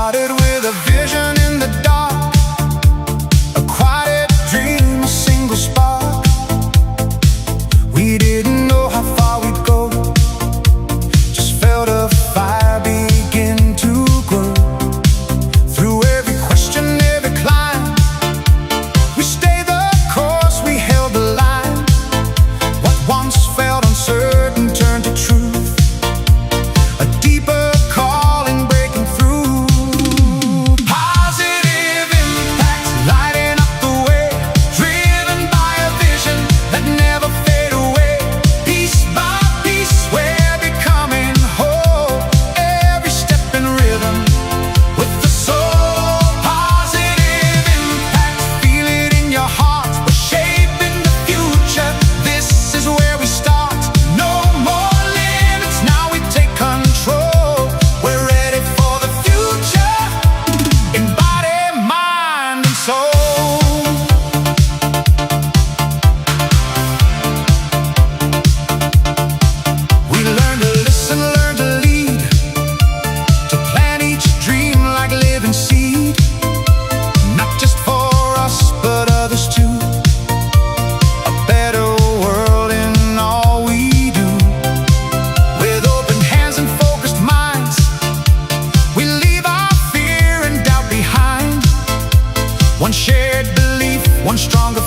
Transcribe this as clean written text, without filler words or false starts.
started with a vision in the dark, a quiet dream, a single spark. We didn't know how far we'd go, just felt a fire begin to grow. Through every question, every climb, we stayed the course, we held the line. What once felt uncertain turned to truth, a deeper calling breaking through. Positive impact, lighting up the way, driven by a vision that never fade away. Piece by piece, we're becoming whole, every step in rhythm with the soul. Positive impact, feel it in your heart, we're shaping the future. This is where we start, no more limits, now we take control. We're ready for the future, in body, mind, and soul. We learn to listen, learn to lead, to plant each dream like living seed. Not just for us, but others too. A better world in all we do. With open hands and focused minds, we leave our fear and doubt behind. One shared belief, one stronger